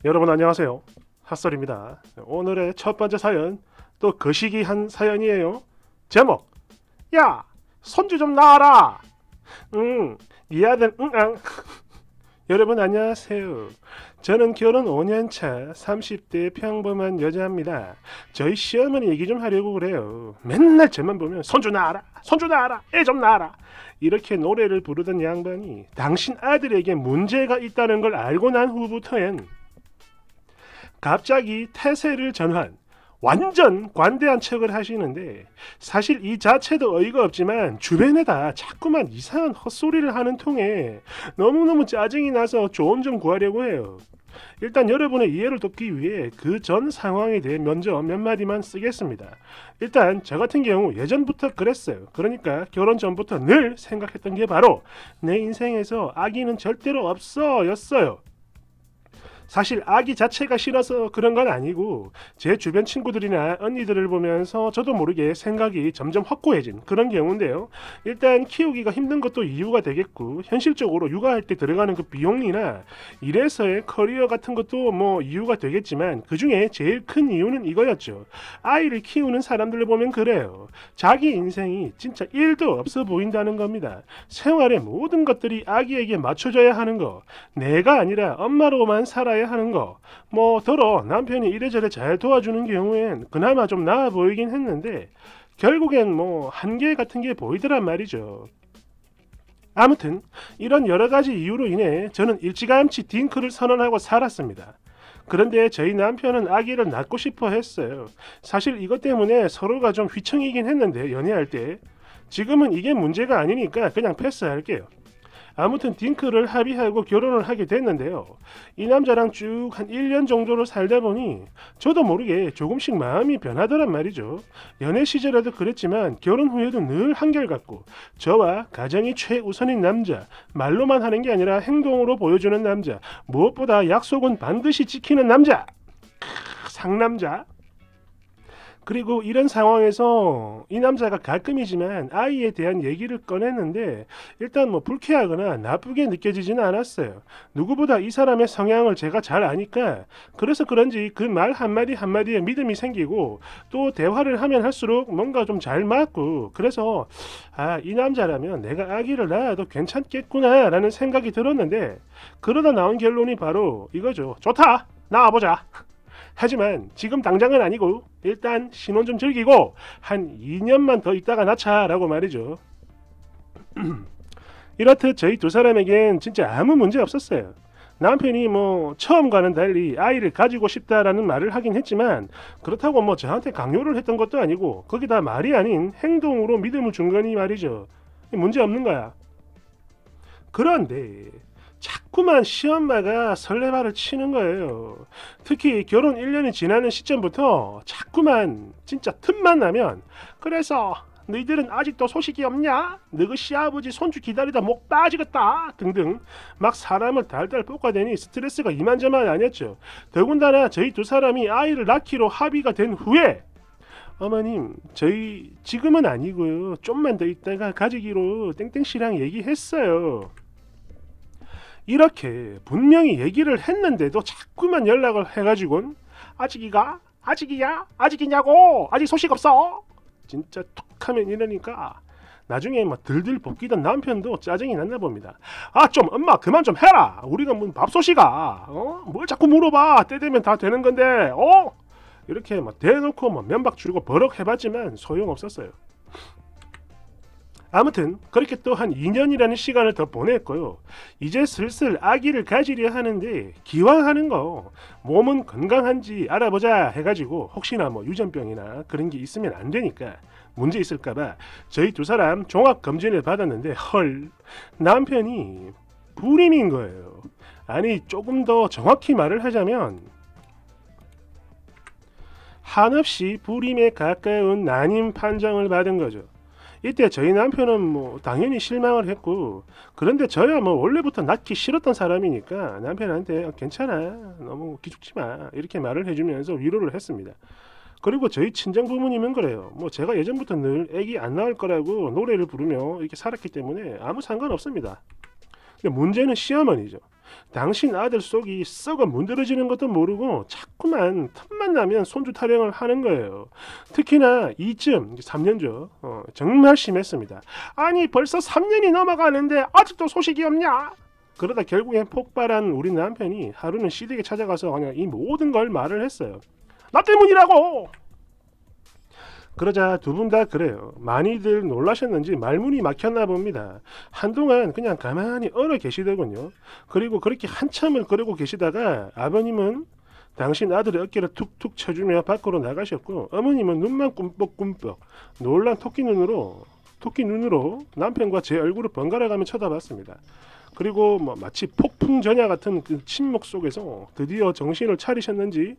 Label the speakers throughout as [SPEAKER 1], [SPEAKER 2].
[SPEAKER 1] 여러분 안녕하세요. 핫설입니다. 오늘의 첫 번째 사연 또 거시기한 사연이에요. 제목 야 손주 좀 놔라. 네 아들 응앙. 여러분 안녕하세요. 저는 결혼 5년차 30대 평범한 여자입니다. 저희 시어머니 얘기 좀 하려고 그래요. 맨날 저만 보면 손주 낳아라 손주 낳아라 애 좀 낳아라 이렇게 노래를 부르던 양반이 당신 아들에게 문제가 있다는 걸 알고 난 후부터엔 갑자기 태세를 전환, 완전 관대한 척을 하시는데 사실 이 자체도 어이가 없지만 주변에다 자꾸만 이상한 헛소리를 하는 통에 너무너무 짜증이 나서 조언 좀 구하려고 해요. 일단 여러분의 이해를 돕기 위해 그 전 상황에 대해 먼저 몇 마디만 쓰겠습니다. 일단 저 같은 경우 예전부터 그랬어요. 그러니까 결혼 전부터 늘 생각했던 게 바로 내 인생에서 아기는 절대로 없어 였어요. 사실 아기 자체가 싫어서 그런 건 아니고 제 주변 친구들이나 언니들을 보면서 저도 모르게 생각이 점점 확고해진 그런 경우인데요. 일단 키우기가 힘든 것도 이유가 되겠고 현실적으로 육아할 때 들어가는 그 비용이나 일에서의 커리어 같은 것도 뭐 이유가 되겠지만 그중에 제일 큰 이유는 이거였죠. 아이를 키우는 사람들을 보면 그래요. 자기 인생이 진짜 1도 없어 보인다는 겁니다. 생활의 모든 것들이 아기에게 맞춰져야 하는 거, 내가 아니라 엄마로만 살아야 하는 거, 뭐 더러 남편이 이래저래 잘 도와주는 경우엔 그나마 좀 나아 보이긴 했는데 결국엔 뭐 한계 같은 게 보이더란 말이죠. 아무튼 이런 여러 가지 이유로 인해 저는 일찌감치 딩크를 선언하고 살았습니다. 그런데 저희 남편은 아기를 낳고 싶어 했어요. 사실 이것 때문에 서로가 좀 휘청이긴 했는데 연애할 때 지금은 이게 문제가 아니니까 그냥 패스할게요. 아무튼 딩크를 합의하고 결혼을 하게 됐는데요. 이 남자랑 쭉 한 1년 정도를 살다 보니 저도 모르게 조금씩 마음이 변하더란 말이죠. 연애 시절에도 그랬지만 결혼 후에도 늘 한결같고 저와 가정이 최우선인 남자, 말로만 하는 게 아니라 행동으로 보여주는 남자, 무엇보다 약속은 반드시 지키는 남자, 상남자. 그리고 이런 상황에서 이 남자가 가끔이지만 아이에 대한 얘기를 꺼냈는데 일단 뭐 불쾌하거나 나쁘게 느껴지지는 않았어요. 누구보다 이 사람의 성향을 제가 잘 아니까 그래서 그런지 그 말 한마디 한마디에 믿음이 생기고 또 대화를 하면 할수록 뭔가 좀 잘 맞고 그래서 이 남자라면 내가 아기를 낳아도 괜찮겠구나 라는 생각이 들었는데 그러다 나온 결론이 바로 이거죠. 좋다! 낳아보자! 하지만 지금 당장은 아니고 일단 신혼 좀 즐기고 한 2년만 더 있다가 낳자라고 말이죠. 이렇듯 저희 두 사람에겐 진짜 아무 문제 없었어요. 남편이 뭐 처음과는 달리 아이를 가지고 싶다라는 말을 하긴 했지만 그렇다고 뭐 저한테 강요를 했던 것도 아니고 거기다 말이 아닌 행동으로 믿음을 준 거니 말이죠. 문제 없는 거야. 그런데 자꾸만 시엄마가 설레발을 치는 거예요. 특히 결혼 1년이 지나는 시점부터 자꾸만 진짜 틈만 나면 그래서 너희들은 아직도 소식이 없냐? 너희 시아버지 손주 기다리다 목 빠지겠다 등등 막 사람을 달달 볶아대니 스트레스가 이만저만이 아니었죠. 더군다나 저희 두 사람이 아이를 낳기로 합의가 된 후에 어머님 저희 지금은 아니고요 좀만 더 있다가 가지기로 땡땡씨랑 얘기했어요. 이렇게 분명히 얘기를 했는데도 자꾸만 연락을 해가지고는 아직이가? 아직이야? 아직이냐고? 아직 소식 없어? 진짜 툭하면 이러니까 나중에 막 들들 볶이던 남편도 짜증이 났나 봅니다. 좀 엄마 그만 좀 해라. 우리가 뭔 밥솥이가 뭘 자꾸 물어봐. 때 되면 다 되는 건데 이렇게 막 대놓고 막 면박 주고 버럭 해봤지만 소용없었어요. 아무튼 그렇게 또 한 2년이라는 시간을 더 보냈고요. 이제 슬슬 아기를 가지려 하는데 기왕 하는 거 몸은 건강한지 알아보자 해가지고 혹시나 뭐 유전병이나 그런 게 있으면 안 되니까 문제 있을까봐 저희 두 사람 종합검진을 받았는데 헐 남편이 불임인 거예요. 아니 조금 더 정확히 말을 하자면 한없이 불임에 가까운 난임 판정을 받은 거죠. 이때 저희 남편은 뭐 당연히 실망을 했고 그런데 저야 뭐 원래부터 낳기 싫었던 사람이니까 남편한테 괜찮아 너무 기죽지 마 이렇게 말을 해주면서 위로를 했습니다. 그리고 저희 친정 부모님은 그래요. 뭐 제가 예전부터 늘 애기 안 낳을 거라고 노래를 부르며 이렇게 살았기 때문에 아무 상관없습니다. 근데 문제는 시어머니죠. 당신 아들 속이 썩어 문드러지는 것도 모르고 자꾸만 틈만 나면 손주 타령을 하는 거예요. 특히나 이쯤 3년죠. 정말 심했습니다. 아니 벌써 3년이 넘어가는데 아직도 소식이 없냐? 그러다 결국엔 폭발한 우리 남편이 하루는 시댁에 찾아가서 그냥 이 모든 걸 말을 했어요. 나 때문이라고! 그러자 두 분 다 그래요. 많이들 놀라셨는지 말문이 막혔나 봅니다. 한동안 그냥 가만히 얼어 계시더군요. 그리고 그렇게 한참을 그러고 계시다가 아버님은 당신 아들의 어깨를 툭툭 쳐주며 밖으로 나가셨고, 어머님은 눈만 꿈뻑꿈뻑 놀란 토끼 눈으로 남편과 제 얼굴을 번갈아가며 쳐다봤습니다. 그리고 마치 폭풍 전야 같은 그 침묵 속에서 드디어 정신을 차리셨는지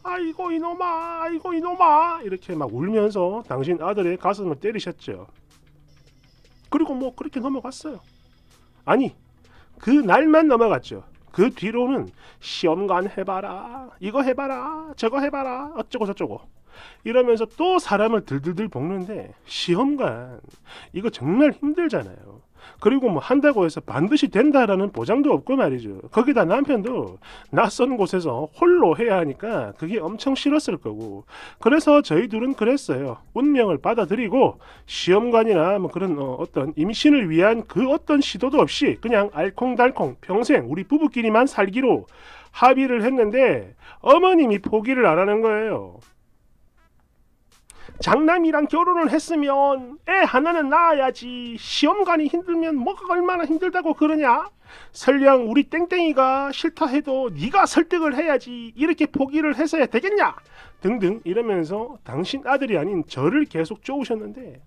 [SPEAKER 1] 아이고 이놈아 이렇게 막 울면서 당신 아들의 가슴을 때리셨죠. 그리고 그렇게 넘어갔어요. 아니 그 날만 넘어갔죠. 그 뒤로는 시험관 해봐라, 이거 해봐라, 저거 해봐라, 어쩌고 저쩌고 이러면서 또 사람을 들들들 볶는데, 시험관 이거 정말 힘들잖아요. 그리고 한다고 해서 반드시 된다라는 보장도 없고 말이죠. 거기다 남편도 낯선 곳에서 홀로 해야 하니까 그게 엄청 싫었을 거고, 그래서 저희 둘은 그랬어요. 운명을 받아들이고 시험관이나 그런 어떤 임신을 위한 그 어떤 시도도 없이 그냥 알콩달콩 평생 우리 부부끼리만 살기로 합의를 했는데, 어머님이 포기를 안 하는 거예요. 장남이랑 결혼을 했으면 애 하나는 낳아야지, 시험관이 힘들면 뭐가 얼마나 힘들다고 그러냐, 설령 우리 땡땡이가 싫다 해도 네가 설득을 해야지, 이렇게 포기를 해서야 되겠냐 등등 이러면서 당신 아들이 아닌 저를 계속 쪼으셨는데,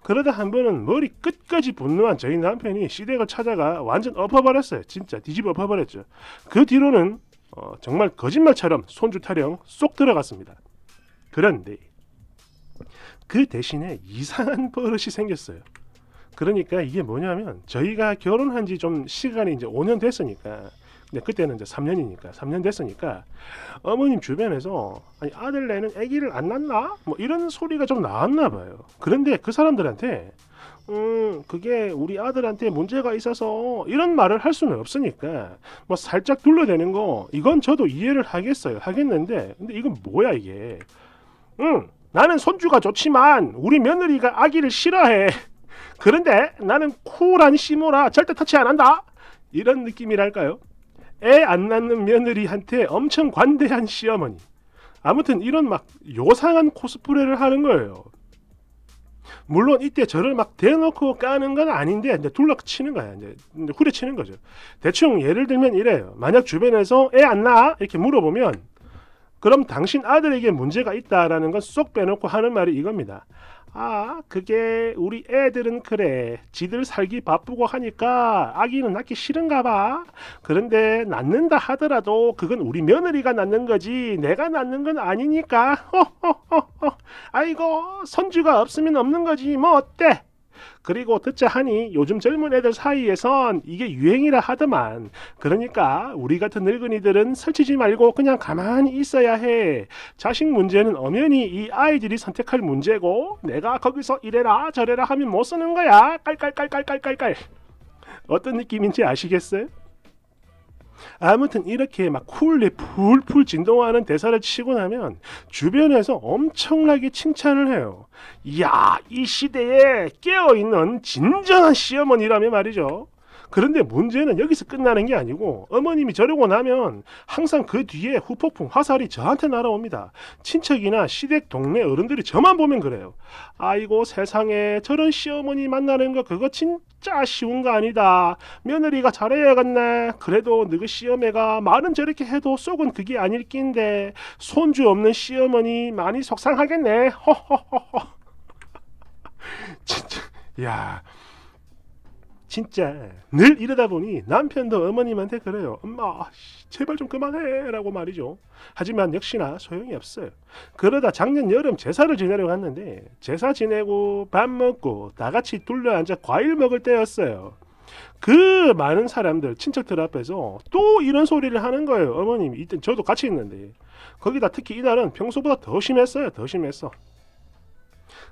[SPEAKER 1] 그러다 한 번은 머리 끝까지 분노한 저희 남편이 시댁을 찾아가 완전 엎어버렸어요. 진짜 뒤집어 엎어버렸죠. 그 뒤로는 정말 거짓말처럼 손주 타령 쏙 들어갔습니다. 그런데 그 대신에 이상한 버릇이 생겼어요. 그러니까 이게 뭐냐면, 저희가 결혼한 지 좀 시간이 이제 5년 됐으니까, 근데 그때는 이제 3년 됐으니까 어머님 주변에서 아니 아들내는 아기를 안 낳나? 이런 소리가 좀 나왔나 봐요. 그런데 그 사람들한테 그게 우리 아들한테 문제가 있어서 이런 말을 할 수는 없으니까 살짝 둘러대는 거, 이건 저도 이해를 하겠는데 근데 이건 뭐야 이게. 나는 손주가 좋지만 우리 며느리가 아기를 싫어해. 그런데 나는 쿨한 시모라 절대 터치 안 한다. 이런 느낌이랄까요? 애 안 낳는 며느리한테 엄청 관대한 시어머니. 아무튼 이런 요상한 코스프레를 하는 거예요. 물론 이때 저를 대놓고 까는 건 아닌데 이제 둘러치는 거야. 이제 후려치는 거죠. 대충 예를 들면 이래요. 만약 주변에서 애 안 낳아? 이렇게 물어보면, 그럼 당신 아들에게 문제가 있다라는 건 쏙 빼놓고 하는 말이 이겁니다. 아, 그게 우리 애들은 그래. 지들 살기 바쁘고 하니까 아기는 낳기 싫은가 봐. 그런데 낳는다 하더라도 그건 우리 며느리가 낳는 거지 내가 낳는 건 아니니까. 호호호호. 아이고, 손주가 없으면 없는 거지 뭐 어때? 그리고 듣자 하니 요즘 젊은 애들 사이에선 이게 유행이라 하더만. 그러니까 우리 같은 늙은이들은 설치지 말고 그냥 가만히 있어야 해. 자식 문제는 엄연히 이 아이들이 선택할 문제고, 내가 거기서 이래라 저래라 하면 못 쓰는 거야. 깔깔깔깔깔깔깔. 어떤 느낌인지 아시겠어요? 아무튼 이렇게 쿨리 풀풀 진동하는 대사를 치고 나면 주변에서 엄청나게 칭찬을 해요. 이야, 이 시대에 깨어있는 진정한 시어머니라며 말이죠. 그런데 문제는 여기서 끝나는 게 아니고, 어머님이 저러고 나면 항상 그 뒤에 후폭풍 화살이 저한테 날아옵니다. 친척이나 시댁 동네 어른들이 저만 보면 그래요. 아이고 세상에, 저런 시어머니 만나는 거 그거 진짜 쉬운 거 아니다. 며느리가 잘해야겠네. 그래도 너그 시어매가 말은 저렇게 해도 속은 그게 아닐 낀데 손주 없는 시어머니 많이 속상하겠네. 허허허허. 진짜 야, 진짜 늘 이러다 보니 남편도 어머님한테 그래요. 엄마 제발 좀 그만해 라고 말이죠. 하지만 역시나 소용이 없어요. 그러다 작년 여름 제사를 지내러 갔는데, 제사 지내고 밥 먹고 다 같이 둘러앉아 과일 먹을 때였어요. 그 많은 사람들, 친척들 앞에서 또 이런 소리를 하는 거예요. 어머님이. 이때 저도 같이 있는데, 거기다 특히 이날은 평소보다 더 심했어요. 더 심했어.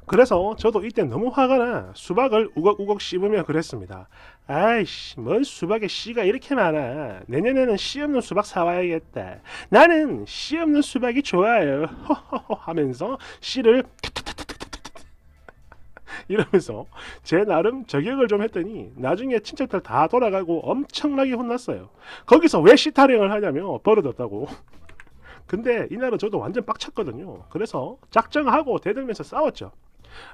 [SPEAKER 1] 그래서 저도 이때 너무 화가 나 수박을 우걱우걱 씹으며 그랬습니다. 아이씨, 뭔 수박에 씨가 이렇게 많아. 내년에는 씨 없는 수박 사와야겠다. 나는 씨 없는 수박이 좋아요. 허허허 하면서 씨를 이러면서 제 나름 저격을 좀 했더니 나중에 친척들 다 돌아가고 엄청나게 혼났어요. 거기서 왜 씨 타령을 하냐며 버릇없다고. 근데 이날은 저도 완전 빡쳤거든요. 그래서 작정하고 대들면서 싸웠죠.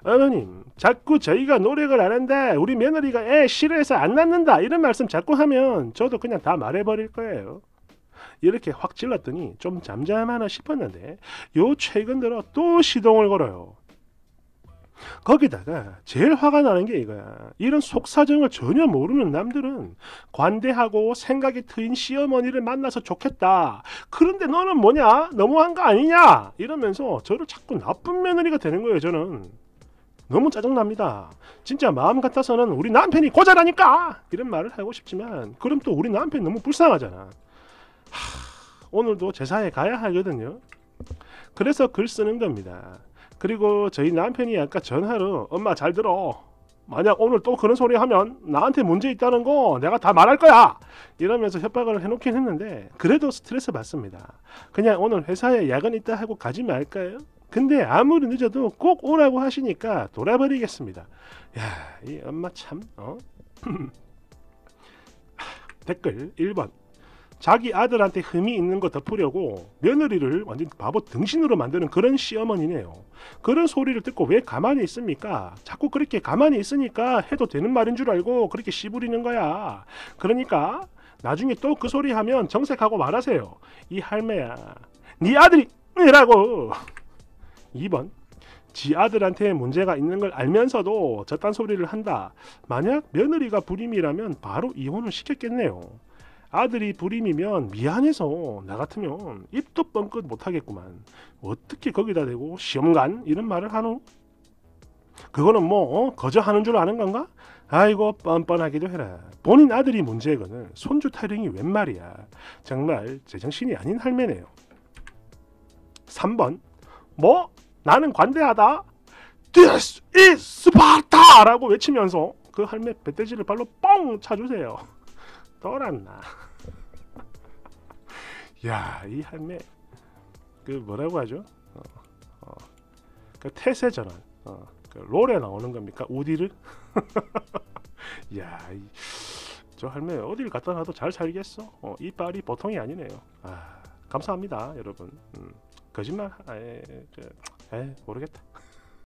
[SPEAKER 1] 어머님, 자꾸 저희가 노력을 안 한다, 우리 며느리가 애 싫어해서 안 낳는다, 이런 말씀 자꾸 하면 저도 그냥 다 말해버릴 거예요. 이렇게 확 질렀더니 좀 잠잠하나 싶었는데 요 최근 들어 또 시동을 걸어요. 거기다가 제일 화가 나는 게 이거야. 이런 속사정을 전혀 모르는 남들은 관대하고 생각이 트인 시어머니를 만나서 좋겠다. 그런데 너는 뭐냐? 너무한 거 아니냐? 이러면서 저를 자꾸 나쁜 며느리가 되는 거예요. 저는 너무 짜증납니다. 진짜 마음 같아서는 우리 남편이 고자라니까 이런 말을 하고 싶지만 그럼 또 우리 남편이 너무 불쌍하잖아. 오늘도 제사에 가야 하거든요. 그래서 글 쓰는 겁니다. 그리고 저희 남편이 아까 전화로 엄마 잘 들어, 만약 오늘 또 그런 소리 하면 나한테 문제 있다는 거 내가 다 말할 거야, 이러면서 협박을 해놓긴 했는데 그래도 스트레스 받습니다. 그냥 오늘 회사에 야근 있다 하고 가지 말까요? 근데 아무리 늦어도 꼭 오라고 하시니까 돌아버리겠습니다. 야, 이 엄마 참 댓글 1번, 자기 아들한테 흠이 있는 거 덮으려고 며느리를 완전 바보 등신으로 만드는 그런 시어머니네요. 그런 소리를 듣고 왜 가만히 있습니까? 자꾸 그렇게 가만히 있으니까 해도 되는 말인 줄 알고 그렇게 씨부리는 거야. 그러니까 나중에 또 그 소리 하면 정색하고 말하세요. 이 할매야, 네 아들이라고. 2번, 지 아들한테 문제가 있는 걸 알면서도 저딴 소리를 한다. 만약 며느리가 불임이라면 바로 이혼을 시켰겠네요. 아들이 불임이면 미안해서 나 같으면 입도 뻥끗 못하겠구만. 어떻게 거기다 대고 시험관 이런 말을 하노? 그거는 뭐 거저하는 줄 아는 건가? 아이고 뻔뻔하기도 해라. 본인 아들이 문제거늘 손주 타령이 웬 말이야. 정말 제정신이 아닌 할매네요. 3번, 뭐? 나는 관대하다? This is Sparta! 라고 외치면서 그 할매 배때지를 발로 뻥 차주세요. 떠났나. 야, 이 할매 그 뭐라고 하죠? 그 태세 전환, 그 롤에 나오는 겁니까? 우디르? 야, 저 할매 어딜 갖다 놔도 잘 살겠어. 이빨이 보통이 아니네요. 감사합니다, 여러분. 거짓말? 모르겠다.